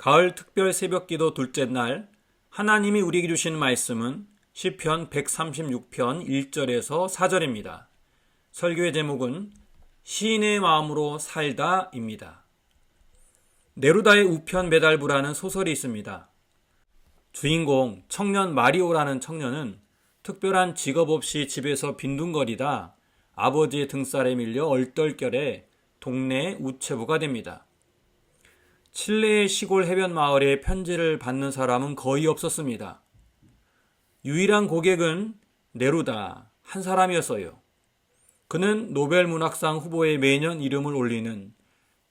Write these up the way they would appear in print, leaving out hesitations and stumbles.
가을 특별 새벽기도 둘째 날 하나님이 우리에게 주신 말씀은 시편 136편 1절에서 4절입니다. 설교의 제목은 시인의 마음으로 살다입니다. 네루다의 우편 배달부라는 소설이 있습니다. 주인공 청년 마리오라는 청년은 특별한 직업 없이 집에서 빈둥거리다 아버지의 등살에 밀려 얼떨결에 동네 우체부가 됩니다. 칠레의 시골 해변 마을에 편지를 받는 사람은 거의 없었습니다. 유일한 고객은 네루다 한 사람이었어요. 그는 노벨 문학상 후보에 매년 이름을 올리는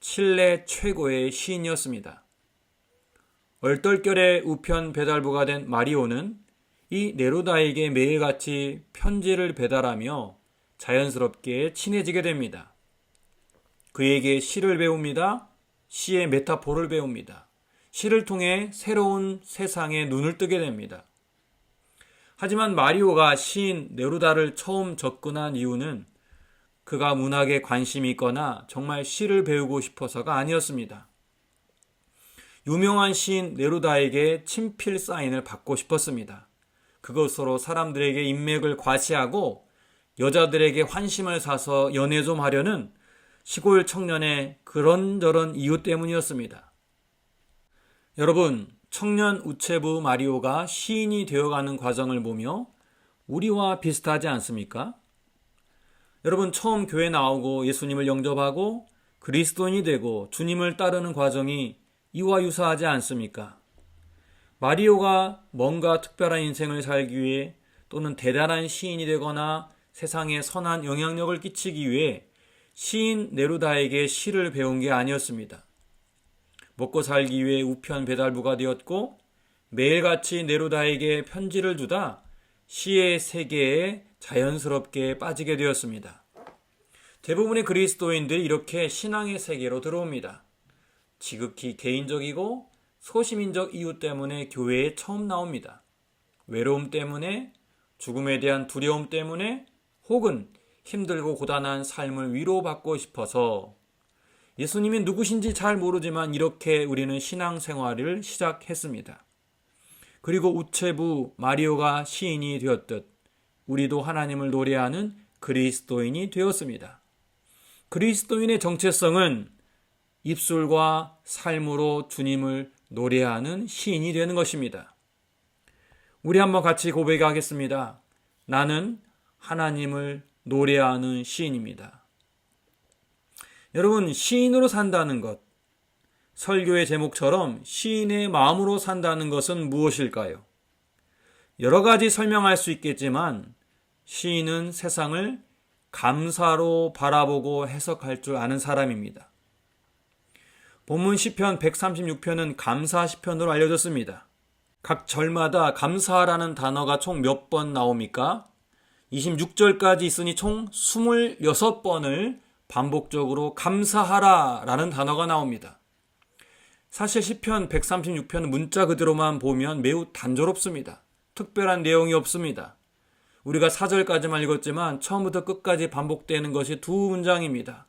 칠레 최고의 시인이었습니다. 얼떨결에 우편 배달부가 된 마리오는 이 네루다에게 매일같이 편지를 배달하며 자연스럽게 친해지게 됩니다. 그에게 시를 배웁니다. 시의 메타포를 배웁니다. 시를 통해 새로운 세상에 눈을 뜨게 됩니다. 하지만 마리오가 시인 네루다를 처음 접근한 이유는 그가 문학에 관심이 있거나 정말 시를 배우고 싶어서가 아니었습니다. 유명한 시인 네루다에게 친필 사인을 받고 싶었습니다. 그것으로 사람들에게 인맥을 과시하고 여자들에게 환심을 사서 연애 좀 하려는 시골 청년의 그런저런 이유 때문이었습니다. 여러분, 청년 우체부 마리오가 시인이 되어가는 과정을 보며 우리와 비슷하지 않습니까? 여러분, 처음 교회 나오고 예수님을 영접하고 그리스도인이 되고 주님을 따르는 과정이 이와 유사하지 않습니까? 마리오가 뭔가 특별한 인생을 살기 위해 또는 대단한 시인이 되거나 세상에 선한 영향력을 끼치기 위해 시인 네루다에게 시를 배운 게 아니었습니다. 먹고 살기 위해 우편 배달부가 되었고 매일같이 네루다에게 편지를 주다 시의 세계에 자연스럽게 빠지게 되었습니다. 대부분의 그리스도인들이 이렇게 신앙의 세계로 들어옵니다. 지극히 개인적이고 소시민적 이유 때문에 교회에 처음 나옵니다. 외로움 때문에, 죽음에 대한 두려움 때문에, 혹은 힘들고 고단한 삶을 위로받고 싶어서 예수님이 누구신지 잘 모르지만 이렇게 우리는 신앙생활을 시작했습니다. 그리고 우체부 마리오가 시인이 되었듯 우리도 하나님을 노래하는 그리스도인이 되었습니다. 그리스도인의 정체성은 입술과 삶으로 주님을 노래하는 시인이 되는 것입니다. 우리 한번 같이 고백하겠습니다. 나는 하나님을 노래하는 시인입니다. 여러분, 시인으로 산다는 것, 설교의 제목처럼 시인의 마음으로 산다는 것은 무엇일까요? 여러 가지 설명할 수 있겠지만 시인은 세상을 감사로 바라보고 해석할 줄 아는 사람입니다. 본문 시편 136편은 감사 시편으로 알려졌습니다. 각 절마다 감사라는 단어가 총 몇 번 나옵니까? 26절까지 있으니 총 26번을 반복적으로 감사하라 라는 단어가 나옵니다. 사실 시편 136편은 문자 그대로만 보면 매우 단조롭습니다. 특별한 내용이 없습니다. 우리가 4절까지만 읽었지만 처음부터 끝까지 반복되는 것이 두 문장입니다.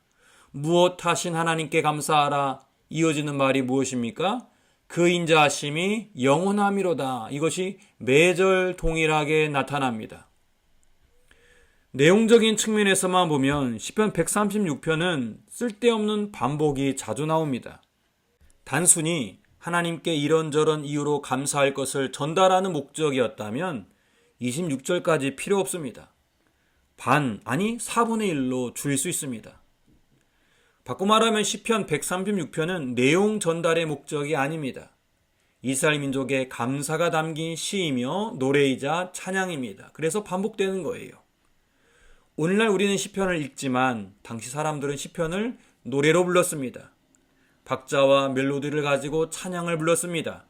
무엇하신 하나님께 감사하라. 이어지는 말이 무엇입니까? 그 인자하심이 영원함이로다. 이것이 매절 동일하게 나타납니다. 내용적인 측면에서만 보면 시편 136편은 쓸데없는 반복이 자주 나옵니다. 단순히 하나님께 이런저런 이유로 감사할 것을 전달하는 목적이었다면 26절까지 필요 없습니다. 아니 4분의 1로 줄일 수 있습니다. 바꿔 말하면 시편 136편은 내용 전달의 목적이 아닙니다. 이스라엘 민족의 감사가 담긴 시이며 노래이자 찬양입니다. 그래서 반복되는 거예요. 오늘날 우리는 시편을 읽지만 당시 사람들은 시편을 노래로 불렀습니다. 박자와 멜로디를 가지고 찬양을 불렀습니다.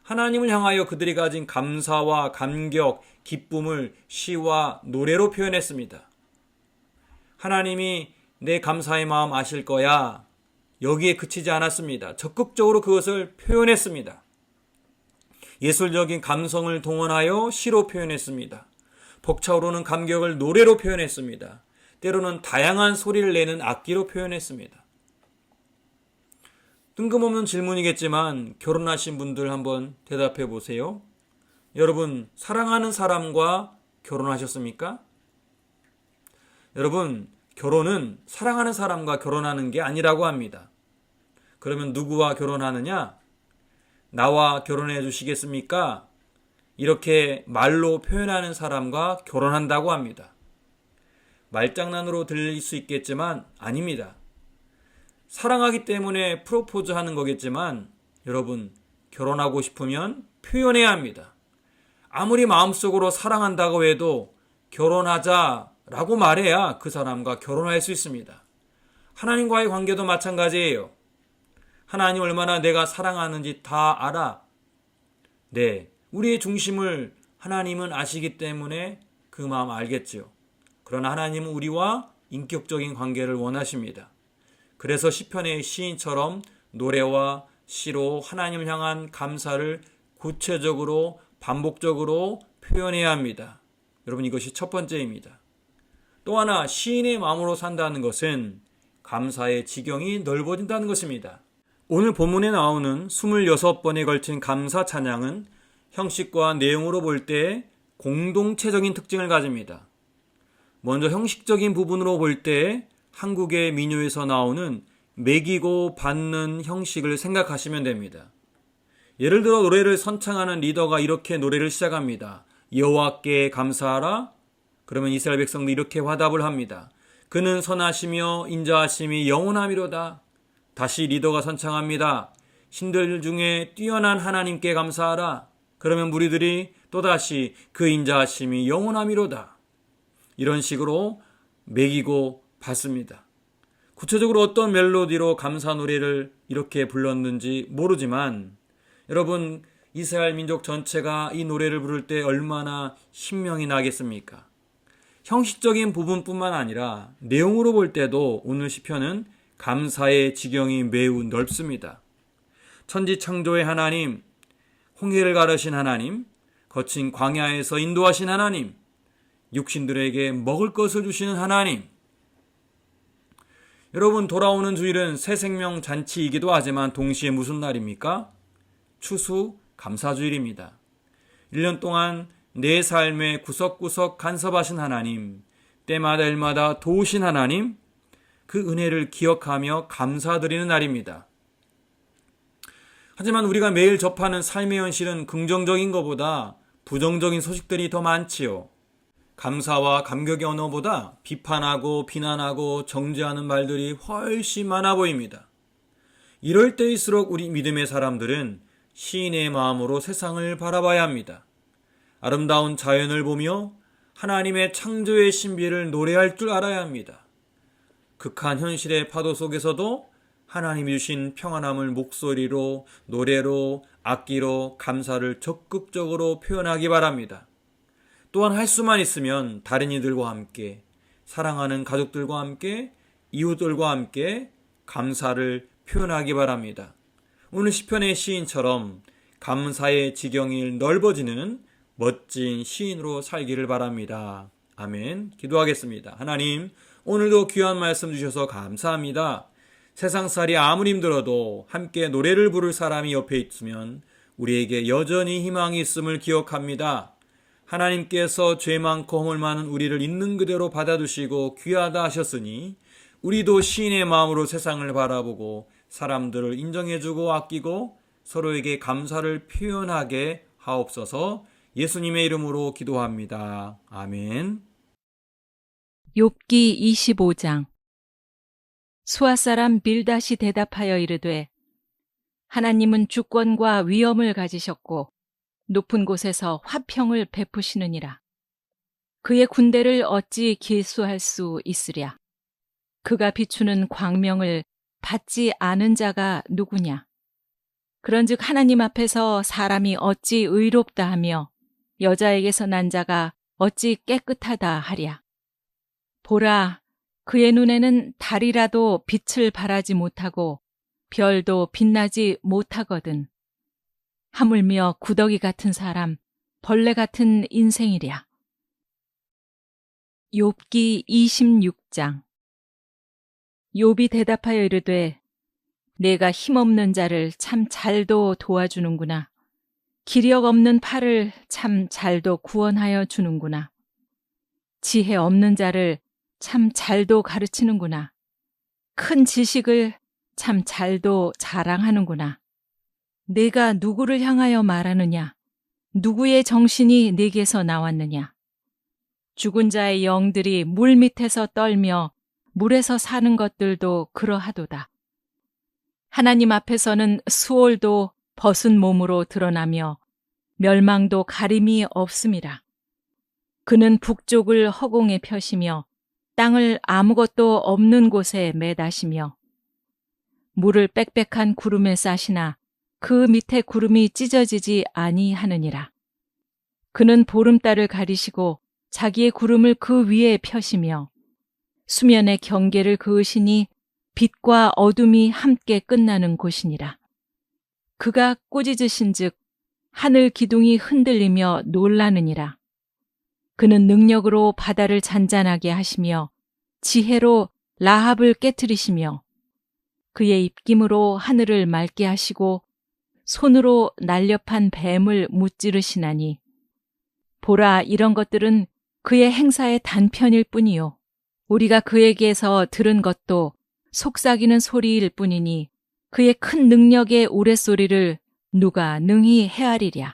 하나님을 향하여 그들이 가진 감사와 감격, 기쁨을 시와 노래로 표현했습니다. 하나님이 내 감사의 마음 아실 거야. 여기에 그치지 않았습니다. 적극적으로 그것을 표현했습니다. 예술적인 감성을 동원하여 시로 표현했습니다. 벅차오르는 감격을 노래로 표현했습니다. 때로는 다양한 소리를 내는 악기로 표현했습니다. 뜬금없는 질문이겠지만 결혼하신 분들 한번 대답해 보세요. 여러분, 사랑하는 사람과 결혼하셨습니까? 여러분, 결혼은 사랑하는 사람과 결혼하는 게 아니라고 합니다. 그러면 누구와 결혼하느냐? 나와 결혼해 주시겠습니까? 이렇게 말로 표현하는 사람과 결혼한다고 합니다. 말장난으로 들릴 수 있겠지만 아닙니다. 사랑하기 때문에 프로포즈 하는 거겠지만 여러분, 결혼하고 싶으면 표현해야 합니다. 아무리 마음속으로 사랑한다고 해도 결혼하자라고 말해야 그 사람과 결혼할 수 있습니다. 하나님과의 관계도 마찬가지예요. 하나님 얼마나 내가 사랑하는지 다 알아. 네, 우리의 중심을 하나님은 아시기 때문에 그 마음 알겠지요. 그러나 하나님은 우리와 인격적인 관계를 원하십니다. 그래서 시편의 시인처럼 노래와 시로 하나님을 향한 감사를 구체적으로 반복적으로 표현해야 합니다. 여러분, 이것이 첫 번째입니다. 또 하나, 시인의 마음으로 산다는 것은 감사의 지경이 넓어진다는 것입니다. 오늘 본문에 나오는 26번에 걸친 감사 찬양은 형식과 내용으로 볼 때 공동체적인 특징을 가집니다. 먼저 형식적인 부분으로 볼 때 한국의 민요에서 나오는 매기고 받는 형식을 생각하시면 됩니다. 예를 들어 노래를 선창하는 리더가 이렇게 노래를 시작합니다. 여호와께 감사하라. 그러면 이스라엘 백성도 이렇게 화답을 합니다. 그는 선하시며 인자하심이 영원하미로다. 다시 리더가 선창합니다. 신들 중에 뛰어난 하나님께 감사하라. 그러면 무리들이 또다시 그 인자하심이 영원하미로다. 이런 식으로 매기고 받습니다. 구체적으로 어떤 멜로디로 감사 노래를 이렇게 불렀는지 모르지만 여러분, 이스라엘 민족 전체가 이 노래를 부를 때 얼마나 신명이 나겠습니까? 형식적인 부분뿐만 아니라 내용으로 볼 때도 오늘 시편은 감사의 지경이 매우 넓습니다. 천지창조의 하나님, 홍해를 가르신 하나님, 거친 광야에서 인도하신 하나님, 육신들에게 먹을 것을 주시는 하나님. 여러분, 돌아오는 주일은 새 생명 잔치이기도 하지만 동시에 무슨 날입니까? 추수 감사주일입니다. 1년 동안 내 삶에 구석구석 간섭하신 하나님, 때마다 일마다 도우신 하나님, 그 은혜를 기억하며 감사드리는 날입니다. 하지만 우리가 매일 접하는 삶의 현실은 긍정적인 것보다 부정적인 소식들이 더 많지요. 감사와 감격의 언어보다 비판하고 비난하고 정죄하는 말들이 훨씬 많아 보입니다. 이럴 때일수록 우리 믿음의 사람들은 시인의 마음으로 세상을 바라봐야 합니다. 아름다운 자연을 보며 하나님의 창조의 신비를 노래할 줄 알아야 합니다. 극한 현실의 파도 속에서도 하나님이 주신 평안함을 목소리로, 노래로, 악기로 감사를 적극적으로 표현하기 바랍니다. 또한 할 수만 있으면 다른 이들과 함께, 사랑하는 가족들과 함께, 이웃들과 함께 감사를 표현하기 바랍니다. 오늘 시편의 시인처럼 감사의 지경이 넓어지는 멋진 시인으로 살기를 바랍니다. 아멘. 기도하겠습니다. 하나님, 오늘도 귀한 말씀 주셔서 감사합니다. 세상살이 아무리 힘들어도 함께 노래를 부를 사람이 옆에 있으면 우리에게 여전히 희망이 있음을 기억합니다. 하나님께서 죄 많고 허물 많은 우리를 있는 그대로 받아주시고 귀하다 하셨으니 우리도 시인의 마음으로 세상을 바라보고 사람들을 인정해주고 아끼고 서로에게 감사를 표현하게 하옵소서. 예수님의 이름으로 기도합니다. 아멘. 욥기 25장. 수아 사람 빌닷이 대답하여 이르되 하나님은 주권과 위엄을 가지셨고 높은 곳에서 화평을 베푸시느니라. 그의 군대를 어찌 길수할 수 있으랴. 그가 비추는 광명을 받지 않은 자가 누구냐. 그런즉 하나님 앞에서 사람이 어찌 의롭다 하며 여자에게서 난 자가 어찌 깨끗하다 하랴. 보라, 그의 눈에는 달이라도 빛을 발하지 못하고 별도 빛나지 못하거든. 하물며 구더기 같은 사람, 벌레 같은 인생이랴. 욥기 26장. 욥이 대답하여 이르되 내가 힘없는 자를 참 잘도 도와주는구나. 기력 없는 팔을 참 잘도 구원하여 주는구나. 지혜 없는 자를 참 잘도 가르치는구나. 큰 지식을 참 잘도 자랑하는구나. 내가 누구를 향하여 말하느냐? 누구의 정신이 내게서 나왔느냐? 죽은 자의 영들이 물 밑에서 떨며 물에서 사는 것들도 그러하도다. 하나님 앞에서는 수월도 벗은 몸으로 드러나며 멸망도 가림이 없음이라. 그는 북쪽을 허공에 펴시며 땅을 아무것도 없는 곳에 매다시며 물을 빽빽한 구름에 싸시나 그 밑에 구름이 찢어지지 아니하느니라. 그는 보름달을 가리시고 자기의 구름을 그 위에 펴시며 수면의 경계를 그으시니 빛과 어둠이 함께 끝나는 곳이니라. 그가 꾸짖으신즉 하늘 기둥이 흔들리며 놀라느니라. 그는 능력으로 바다를 잔잔하게 하시며 지혜로 라합을 깨트리시며 그의 입김으로 하늘을 맑게 하시고 손으로 날렵한 뱀을 무찌르시나니 보라, 이런 것들은 그의 행사의 단편일 뿐이요 우리가 그에게서 들은 것도 속삭이는 소리일 뿐이니 그의 큰 능력의 우레소리를 누가 능히 헤아리랴.